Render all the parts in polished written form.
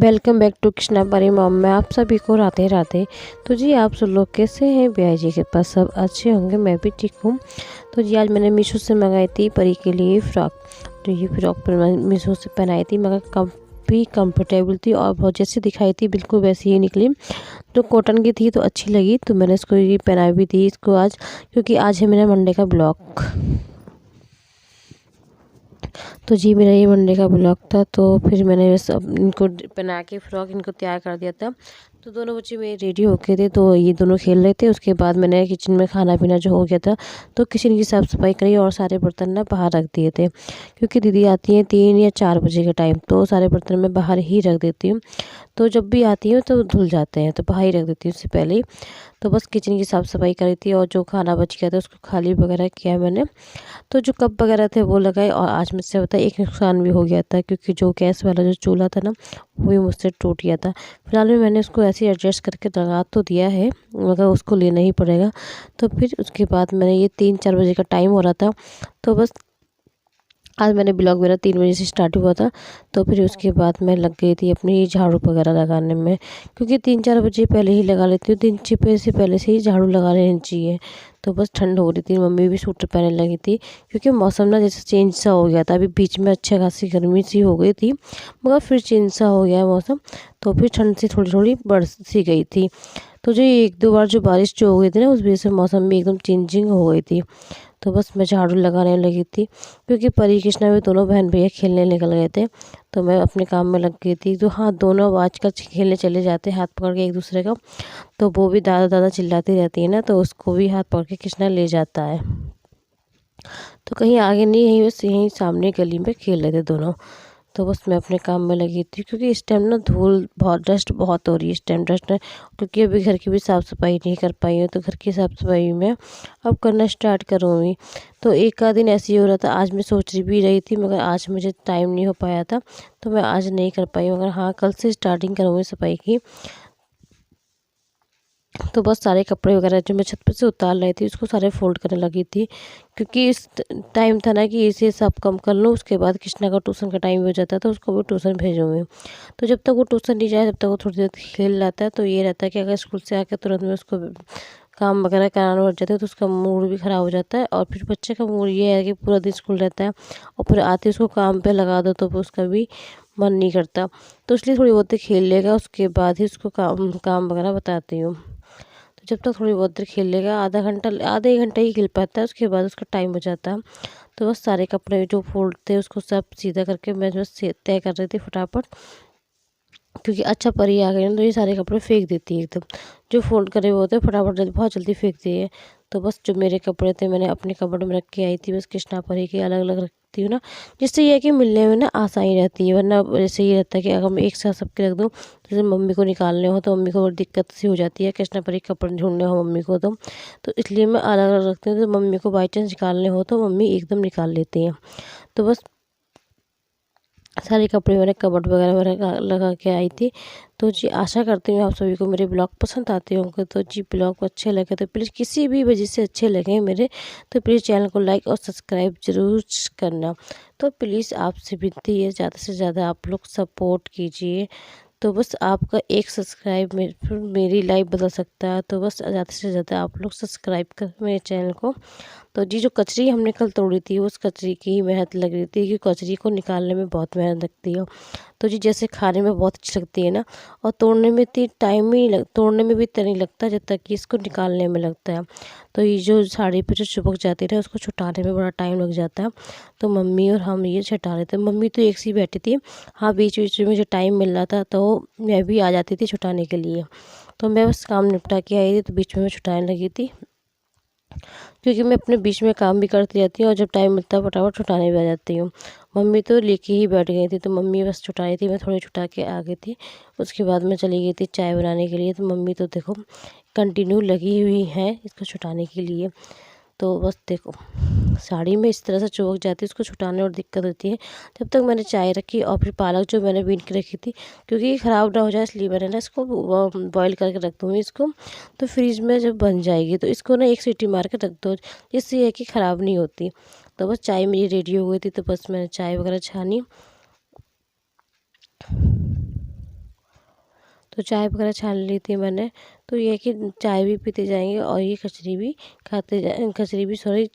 Welcome back to Krishna परी mom में आप सभी को राधे राधे। तो जी आप सब लोग कैसे हैं? ब्याह जी के पास सब अच्छे होंगे, मैं भी ठीक हूँ। तो जी आज मैंने मीशो से मंगाई थी परी के लिए फ़्रॉक। तो ये फ़्रॉक पर मैं मीशो से पहनाई थी, मगर काफ़ी कंफर्टेबल थी और बहुत जैसी दिखाई थी बिल्कुल वैसी ही निकली। तो कॉटन की थी तो अच्छी लगी, तो मैंने इसको ये पहनाई भी थी इसको आज, क्योंकि आज है मेरा मंडे का ब्लॉग। तो जी मेरा ये मंडे का ब्लॉग था, तो फिर मैंने सब इनको पहना के फ्रॉक इनको तैयार कर दिया था। तो दोनों बच्चे मेरे रेडी हो गए थे, तो ये दोनों खेल रहे थे। उसके बाद मैंने किचन में खाना पीना जो हो गया था, तो किचन की साफ़ सफाई करी और सारे बर्तन ना बाहर रख दिए थे, क्योंकि दीदी आती हैं 3 या 4 बजे के टाइम, तो सारे बर्तन मैं बाहर ही रख देती हूँ। तो जब भी आती हूँ तो धुल जाते हैं, तो बाहर ही रख देती हूँ उससे पहले ही। तो बस किचन की साफ़ सफाई करी थी और जो खाना बच गया था उसको खाली वगैरह किया मैंने। तो जो कप वगैरह थे वो लगाए, और आज मुझसे पता है एक नुकसान भी हो गया था, क्योंकि जो गैस वाला जो चूल्हा था ना वो भी मुझसे टूट गया था। फिलहाल में मैंने उसको ऐसे ही एडजस्ट करके लगा तो दिया है, मगर उसको लेना ही पड़ेगा। तो फिर उसके बाद मैंने ये 3-4 बजे का टाइम हो रहा था, तो बस आज मैंने ब्लॉग मेरा 3 बजे से स्टार्ट हुआ था। तो फिर उसके बाद मैं लग गई थी अपनी झाड़ू वगैरह लगाने में, क्योंकि 3-4 बजे पहले ही लगा लेती हूँ, 3 से पहले से ही झाड़ू लगा लेनी चाहिए। तो बस ठंड हो रही थी, मम्मी भी स्वेटर पहनने लगी थी, क्योंकि मौसम ना जैसे चेंज सा हो गया था। अभी बीच में अच्छा खासी गर्मी सी हो गई थी, मगर फिर चेंज सा हो गया है मौसम, तो फिर ठंड सी थोड़ी थोड़ी बढ़ सी गई थी। तो जो 1-2 बार जो बारिश जो हो गई थी ना, उस वजह से मौसम भी एकदम चेंजिंग हो गई थी। तो बस मैं झाड़ू लगाने लगी थी, क्योंकि परी कृष्णा में दोनों बहन भैया खेलने निकल गए थे, तो मैं अपने काम में लग गई थी। तो हाँ, दोनों अब आजकल खेलने चले जाते हैं हाथ पकड़ के एक दूसरे का। तो वो भी दादा दादा चिल्लाती रहती है ना, तो उसको भी हाथ पकड़ के कृष्णा ले जाता है। तो कहीं आगे नहीं, यहीं बस यहीं सामने गली में खेल रहे थे दोनों। तो बस मैं अपने काम में लगी थी, क्योंकि इस टाइम ना धूल बहुत, डस्ट बहुत हो रही है इस टाइम, डस्ट है। क्योंकि अभी घर की भी साफ़ सफाई नहीं कर पाई हूँ, तो घर की साफ़ सफाई मैं अब करना स्टार्ट करूँगी। तो एक आध दिन ऐसे ही हो रहा था, आज मैं सोच भी रही थी, मगर आज मुझे टाइम नहीं हो पाया था, तो मैं आज नहीं कर पाई, मगर हाँ कल से स्टार्टिंग करूँगी सफाई की। तो बस सारे कपड़े वगैरह जो मैं छत पे से उतार लाई थी, उसको सारे फोल्ड करने लगी थी, क्योंकि इस टाइम था ना कि इसे सब कम कर लूँ। उसके बाद कृष्णा का ट्यूशन का टाइम हो जाता है, तो उसको भी ट्यूशन भेजूँगी। तो जब तक वो ट्यूशन नहीं जाए, तब तक वो थोड़ी देर खेल रहा है। तो ये रहता है कि अगर स्कूल से आकर तुरंत में उसको काम वगैरह कराना पड़ जाता है, तो उसका मूड भी ख़राब हो जाता है। और फिर बच्चे का मूड ये है कि पूरा दिन स्कूल रहता है, और फिर आते उसको काम पे लगा दो, तो फिर उसका भी मन नहीं करता। तो इसलिए थोड़ी बहुत देर खेल लेगा, उसके बाद ही उसको काम काम वगैरह बताती हूँ। तो जब तक थोड़ी बहुत देर खेल लेगा, आधा 1 घंटा ही खेल पाता है, उसके बाद उसका टाइम हो जाता है। तो बस सारे कपड़े जो फोल्ड थे उसको सब सीधा करके मैं बस तय कर रही थी फटाफट, क्योंकि अच्छा परी आ गई ना, तो ये सारे कपड़े फेंक देती है एकदम। जो फोल्ड करे हुए होते हैं फटाफट बहुत जल्दी फेंक दिए। तो बस जो मेरे कपड़े थे मैंने अपने कपबोर्ड में रख के आई थी, बस कृष्णा परी के अलग अलग रखती हूँ ना, जिससे ये है कि मिलने में ना आसानी रहती है। वरना जैसे ये रहता है कि अगर मैं एक साथ सबके रख दूँ, तो जैसे मम्मी को निकालने हो तो मम्मी को बड़ी दिक्कत सी हो जाती है, कृष्णा परी के कपड़े ढूंढने हो मम्मी को तो इसलिए मैं अलग अलग रखती हूँ। तो मम्मी को बाई चांस निकालने हो तो मम्मी एकदम निकाल लेती हैं। तो बस सारे कपड़े मैंने कबर्ड वगैरह में लगा के आई थी। तो जी आशा करती हूँ आप सभी को मेरे ब्लॉग पसंद आते होंगे। तो जी ब्लॉग अच्छे लगे तो प्लीज़, किसी भी वजह से अच्छे लगे मेरे, तो प्लीज़ चैनल को लाइक और सब्सक्राइब ज़रूर करना। तो प्लीज़ आपसे विनती है, ज़्यादा से ज़्यादा आप लोग सपोर्ट कीजिए। तो बस आपका एक सब्सक्राइब मेरी लाइफ बदल सकता है। तो बस ज़्यादा से ज़्यादा आप लोग सब्सक्राइब करें मेरे चैनल को। तो जी जो कचरी हमने कल तोड़ी थी, उस कचरी की ही मेहनत लग रही थी, कि कचरी को निकालने में बहुत मेहनत लगती है। तो जी जैसे खाने में बहुत अच्छी लगती है ना, और तोड़ने में इतनी टाइम ही तोड़ने में भी इतना नहीं लगता जब तक कि इसको निकालने में लगता है। तो ये जो साड़ी पे जो चिपक जाती है, उसको छुटाने में बड़ा टाइम लग जाता है। तो मम्मी और हम ये छुटा रहे थे। मम्मी तो एक सी बैठी थी, हाँ बीच बीच में जो टाइम मिल रहा था तो मैं भी आ जाती थी छुटाने के लिए। तो मैं बस काम निपटा के आई थी, तो बीच में मैं छुटाने लगी थी, क्योंकि मैं अपने बीच में काम भी करती रहती हूँ और जब टाइम मिलता है फटाफट छुटाने भी आ जाती हूँ। मम्मी तो लेके ही बैठ गई थी, तो मम्मी बस छुटाई थी, मैं थोड़ी छुटा के आ गई थी। उसके बाद मैं चली गई थी चाय बनाने के लिए। तो मम्मी तो देखो कंटिन्यू लगी हुई है इसको छुटाने के लिए। तो बस देखो साड़ी में इस तरह से चुभक जाती है, उसको छुटाने और दिक्कत होती है। जब तक मैंने चाय रखी, और फिर पालक जो मैंने बीन के रखी थी, क्योंकि ये ख़राब ना हो जाए इसलिए मैंने ना इसको बॉईल करके रख दूँगी इसको। तो फ्रिज में जब बन जाएगी तो इसको ना 1 सीटी मार के रख दो, जिससे ये है कि ख़राब नहीं होती। तो बस चाय मेरी रेडी हो गई थी, तो बस मैंने चाय वगैरह छानी। तो चाय वगैरह छान ली थी मैंने। तो ये है कि चाय भी पीते जाएंगे और ये कचरी भी कचरी भी सॉरी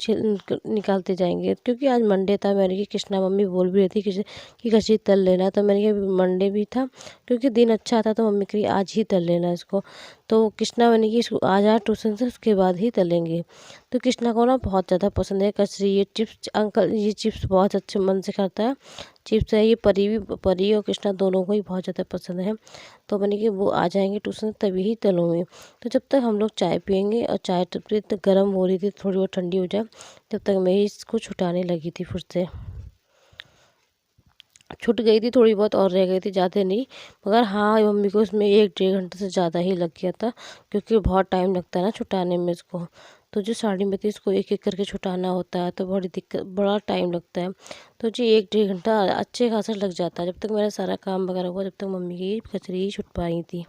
निकालते जाएंगे, क्योंकि आज मंडे था। मैंने कि कृष्णा मम्मी बोल भी रही थी कि कचरी तल लेना, तो मैंने कहा मंडे भी था क्योंकि दिन अच्छा था, तो मम्मी कही आज ही तल लेना इसको। तो कृष्णा मैंने कि इसको आज ट्यूशन से उसके बाद ही तलेंगे। तो कृष्णा को ना बहुत ज़्यादा पसंद है कचरी, ये चिप्स। अंकल ये चिप्स बहुत अच्छे मन से खाता है। चिप्स है ये, परी और कृष्णा दोनों को ही बहुत ज़्यादा पसंद है। तो मैंने कि वो आ जाएंगे ट्यूशन तभी ही तलूँगी। तो जब तक हम लोग चाय पियेंगे, और चाय तब तक गर्म हो रही थी, थोड़ी बहुत ठंडी हो जाए, जब तक मैं इसको छुटाने लगी थी। फिर से छूट गई थी थोड़ी बहुत और रह गई थी, ज़्यादा नहीं। मगर हाँ, मम्मी को इसमें 1-1.5 घंटे से ज़्यादा ही लग गया था, क्योंकि बहुत टाइम लगता है ना छुटाने में इसको। तो जो साड़ी में थी इसको एक एक करके छुटाना होता है, तो बड़ा टाइम लगता है। तो जी 1-1.5 घंटा अच्छे खासा लग जाता है। जब तक मेरा सारा काम वगैरह हुआ, जब तक मम्मी की कचरी ही छुट पाई थी।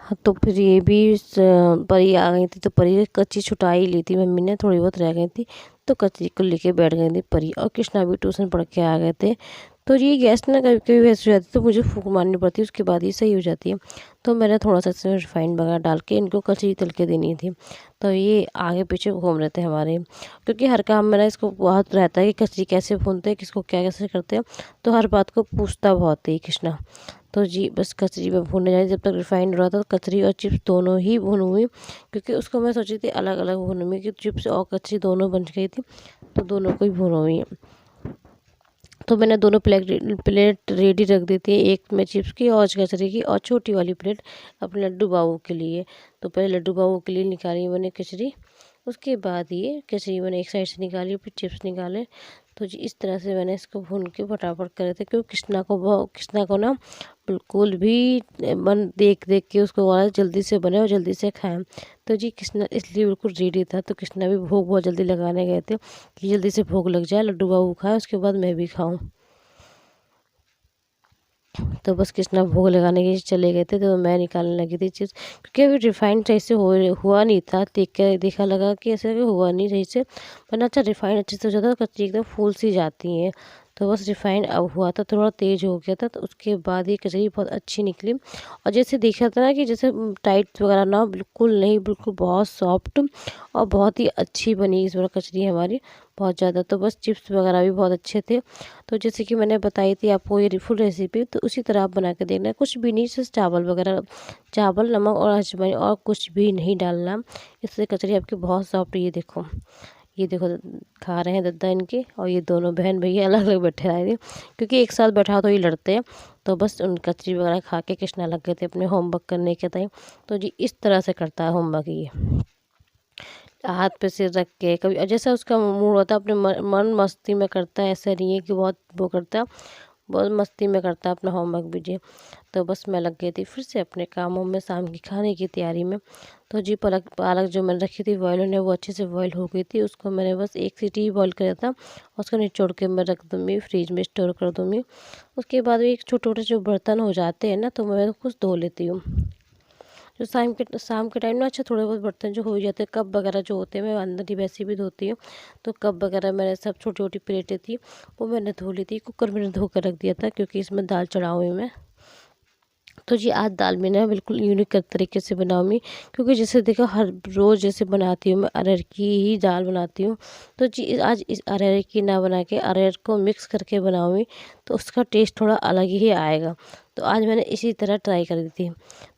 हाँ, तो फिर ये भी परी आ गई थी, तो परी की कच्ची छुटा ही ली थी मम्मी ने, थोड़ी बहुत रह गई थी। तो कच्ची को लेके बैठ गई थी परी, और कृष्णा भी ट्यूशन पढ़ के आ गए थे। तो ये गैस ना कभी कभी वैसे हो जाती है, तो मुझे फूंक मारनी पड़ती है, उसके बाद ही सही हो जाती है। तो मैंने थोड़ा सा इसमें रिफाइंड वगैरह डाल के इनको कचरी तल के देनी थी। तो ये आगे पीछे घूम रहे थे हमारे, क्योंकि हर काम में ना इसको बहुत रहता है कि कचरी कैसे भूनते हैं, किसको क्या कैसे करते हैं। तो हर बात को पूछता बहुत है कृष्णा। तो जी बस कचरी में भूनने जाए, जब तक रिफाइंड हो रहा था, तो कचरी और चिप्स दोनों ही भूनूंगी, क्योंकि उसको मैं सोची थी अलग अलग भूनूंगी, कि चिप्स और कचरी दोनों बन गई थी, तो दोनों को ही भूनूंगी। तो मैंने दोनों प्लेट रेडी रख दी थी, एक में चिप्स की और कचरी की, और छोटी वाली प्लेट अपने लड्डू बाबू के लिए। तो पहले लड्डू बाबू के लिए निकाली मैंने कचरी, उसके बाद ये कचरी मैंने एक साइड से निकाली, फिर चिप्स निकाले। तो जी इस तरह से मैंने इसको भून के फटाफट करे थे, क्योंकि कृष्णा को ना बिल्कुल भी मन देख देख के उसको बोला जल्दी से बने और जल्दी से खाएं। तो जी कृष्णा इसलिए बिल्कुल रेडी था। तो कृष्णा भी भोग बहुत जल्दी लगाने गए थे कि जल्दी से भोग लग जाए, लड्डू बाबू खाए, उसके बाद मैं भी खाऊं। तो बस कृष्णा भोग लगाने के लिए चले गए थे, तो मैं निकालने लगी थी चीज़, क्योंकि अभी रिफाइंड सही से हुआ नहीं था। देखा लगा कि ऐसे हुआ नहीं सही से, वरना अच्छा रिफाइंड अच्छे से हो जाता, तो कच्ची एकदम फूल सी जाती हैं। तो बस रिफाइंड अब हुआ था, थोड़ा तेज़ हो गया था, तो उसके बाद ये कचरी बहुत अच्छी निकली। और जैसे देखा था ना कि जैसे टाइट वगैरह ना, बिल्कुल नहीं, बिल्कुल बहुत सॉफ्ट और बहुत ही अच्छी बनी इस बार कचरी हमारी, बहुत ज़्यादा। तो बस चिप्स वगैरह भी बहुत अच्छे थे। तो जैसे कि मैंने बताई थी आपको ये फुल रेसिपी, तो उसी तरह आप बना के देखना। कुछ भी नहीं, सिर्फ चावल वगैरह, चावल, नमक और अजवाइन, और कुछ भी नहीं डालना। इससे कचरी आपकी बहुत सॉफ्ट। ये देखो खा रहे हैं दद्दा इनके, और ये दोनों बहन भैया अलग अलग बैठे रहे थे, क्योंकि एक साथ बैठा तो ये लड़ते हैं। तो बस उन कचरी वगैरह खा के कृष्णा लग गए थे अपने होमवर्क करने के टाइम। तो जी इस तरह से करता है होमवर्क ये, हाथ पे सिर रख के, कभी जैसा उसका मूड होता है, अपने मन मस्ती में करता है। ऐसा नहीं है कि बहुत वो करता है, बहुत मस्ती में करता है अपना होमवर्क भी जी। तो बस मैं लग गई थी फिर से अपने कामों में, शाम की खाने की तैयारी में। तो जी पालक पालक जो मैंने रखी थी बॉयल होने, वो अच्छे से बॉयल हो गई थी। उसको मैंने बस एक सीटी ही बॉयल किया था, उसको निचोड़ के मैं रख दूँगी, फ्रिज में स्टोर कर दूँगी। उसके बाद एक छोटे छोटे जो बर्तन हो जाते हैं ना, तो मैं कुछ धो लेती हूँ। जो शाम के टाइम ना, अच्छा थोड़े बहुत बर्तन जो हो ही जाते हैं, कप वगैरह जो होते हैं, मैं अंदर ही वैसे भी धोती हूँ। तो कप वगैरह मैंने सब, छोटी छोटी प्लेटें थी वो मैंने धो ली थी। कुकर मैंने धो कर रख दिया था, क्योंकि इसमें दाल चढ़ाऊँगी मैं। तो जी आज दाल मैंने बिल्कुल यूनिक तरीके से बनाऊँगी, क्योंकि जैसे देखो हर रोज़ जैसे बनाती हूँ मैं अरहर की ही दाल बनाती हूँ। तो जी आज इस अरहर की ना बना के अरहर को मिक्स करके बनाऊँगी, तो उसका टेस्ट थोड़ा अलग ही आएगा। तो आज मैंने इसी तरह ट्राई कर दी थी।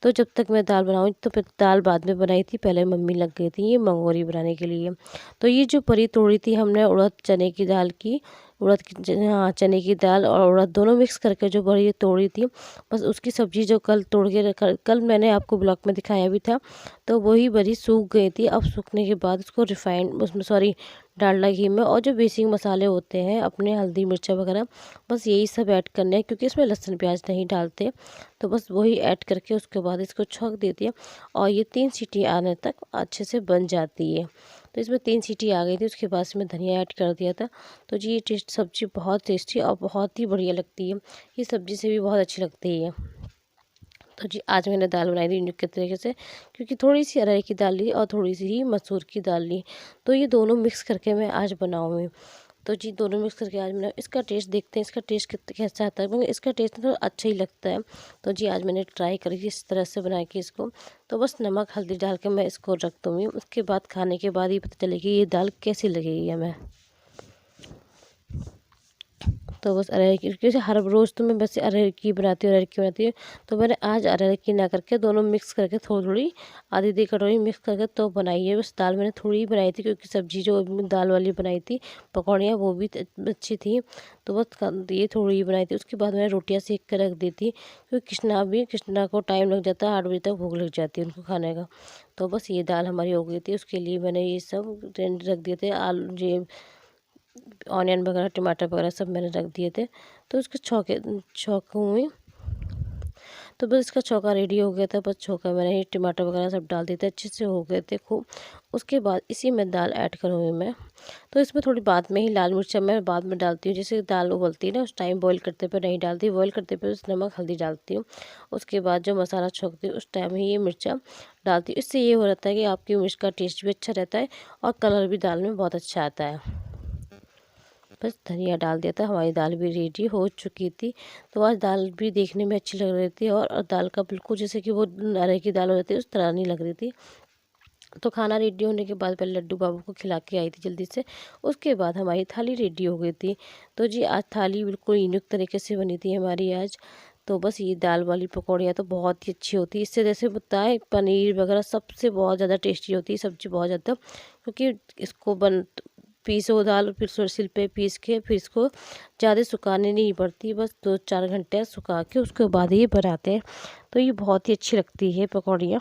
तो जब तक मैं दाल बनाऊँगी, तो फिर दाल बाद में बनाई थी, पहले मम्मी लग गई थी ये मंगोरी बनाने के लिए। तो ये जो परी तोड़ी थी हमने उड़द चने की दाल की, हाँ चने की दाल और उड़द दोनों मिक्स करके जो बड़ी तोड़ी थी, बस उसकी सब्ज़ी जो कल तोड़ के कल मैंने आपको ब्लॉग में दिखाया भी था। तो वही बड़ी सूख गई थी। अब सूखने के बाद उसको रिफाइंड उसमें डालडा घी में, और जो बेसिक मसाले होते हैं अपने हल्दी मिर्चा वगैरह, बस यही सब ऐड करने हैं क्योंकि इसमें लहसुन प्याज नहीं डालते। तो बस वही ऐड करके उसके बाद इसको छौंक देती है और ये 3 सीटी आने तक अच्छे से बन जाती है। तो इसमें 3 सीटी आ गई थी, उसके बाद इसमें धनिया ऐड कर दिया था। तो जी ये सब्ज़ी बहुत टेस्टी और बहुत ही बढ़िया लगती है। ये सब्ज़ी से भी बहुत अच्छी लगती है। तो जी आज मैंने दाल बनाई थी यूनिक के तरीके से, क्योंकि थोड़ी सी अरहर की दाल ली और थोड़ी सी ही मसूर की दाल ली। तो ये दोनों मिक्स करके मैं आज बनाऊँगी। तो जी दोनों मिक्स करके आज मैंने इसका टेस्ट देखते हैं, इसका टेस्ट कैसा आता है। मगर इसका टेस्ट तो अच्छा ही लगता है। तो जी आज मैंने ट्राई करी इस तरह से बना के इसको। तो बस नमक हल्दी डाल के मैं इसको रख दूँगी। उसके बाद खाने के बाद ही पता चलेगी ये दाल कैसी लगेगी हमें। तो बस अरहर की, क्योंकि हर रोज़ तो मैं बस अरहर की बनाती हूँ। तो मैंने आज अरहर की ना करके दोनों मिक्स करके थोड़ी थोड़ी आधी कटोरी मिक्स करके तो बनाई है। बस दाल मैंने थोड़ी ही बनाई थी, क्योंकि सब्ज़ी जो दाल वाली बनाई थी पकौड़ियाँ वो भी अच्छी थी। तो बस ये थोड़ी ही बनाई थी। उसके बाद मैंने रोटियाँ सेक कर रख दी थी, क्योंकि कृष्णा को टाइम लग जाता है, 8 बजे तक भूख लग जाती है उनको खाने का। तो बस ये दाल हमारी हो गई थी। उसके लिए मैंने ये सब रख दिए थे, आलू ये ऑनियन वगैरह टमाटर वगैरह सब मैंने रख दिए थे। तो उसके छौंकूँगी। तो बस इसका छौंका रेडी हो गया था। बस छौंका मैंने ये टमाटर वगैरह सब डाल दिए थे, अच्छे से हो गए थे खूब। उसके बाद इसी में दाल ऐड करूँगी मैं। तो इसमें थोड़ी बाद में ही लाल मिर्चा मैं बाद में डालती हूँ। जैसे दाल उबलती है ना, उस टाइम बॉईल करते पे नहीं डालती, बॉईल करते पे उस नमक हल्दी डालती हूँ। उसके बाद जो मसाला छौंकती हूँ उस टाइम ही ये मिर्चा डालती हूँ। इससे ये हो जाता है कि आपकी मिर्च का टेस्ट भी अच्छा रहता है और कलर भी दाल में बहुत अच्छा आता है। बस धनिया डाल दिया था, हमारी दाल भी रेडी हो चुकी थी। तो आज दाल भी देखने में अच्छी लग रही थी और दाल का बिल्कुल जैसे कि वो अरहर की दाल हो जाती है उस तरह नहीं लग रही थी। तो खाना रेडी होने के बाद पहले लड्डू बाबू को खिला के आई थी जल्दी से। उसके बाद हमारी थाली रेडी हो गई थी। तो जी आज थाली बिल्कुल यूनिक तरीके से बनी थी हमारी आज। तो बस ये दाल वाली पकौड़ियाँ तो बहुत ही अच्छी होती है। इससे जैसे बताएं पनीर वगैरह सबसे बहुत ज़्यादा टेस्टी होती है सब्ज़ी, बहुत ज़्यादा। क्योंकि इसको पीसो दाल, फिर सिल पे पीस के फिर इसको ज़्यादा सुखाने नहीं पड़ती, बस 2-4 घंटे सुखा के उसके बाद ही बनाते हैं। तो ये बहुत ही अच्छी लगती है पकौड़ियाँ।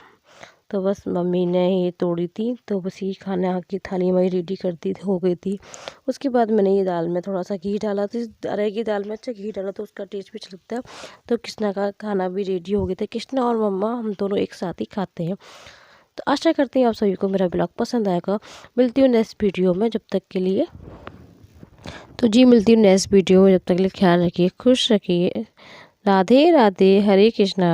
तो बस मम्मी ने ये तोड़ी थी, तो बस ये खाना की थाली हमारी रेडी कर दी हो गई थी। उसके बाद मैंने ये दाल में थोड़ा सा घी डाला, तो अरहर की दाल में अच्छा घी डाला तो उसका टेस्ट भी अच्छा लगता है। तो कृष्णा का खाना भी रेडी हो गया था। कृष्णा और मम्मा हम दोनों एक साथ ही खाते हैं। तो आशा करते हैं आप सभी को मेरा ब्लॉग पसंद आएगा। मिलती हूँ नेक्स्ट वीडियो में, जब तक के लिए तो जी मिलती हूँ नेक्स्ट वीडियो में। जब तक के लिए ख्याल रखिए, खुश रखिए। राधे राधे, हरे कृष्णा।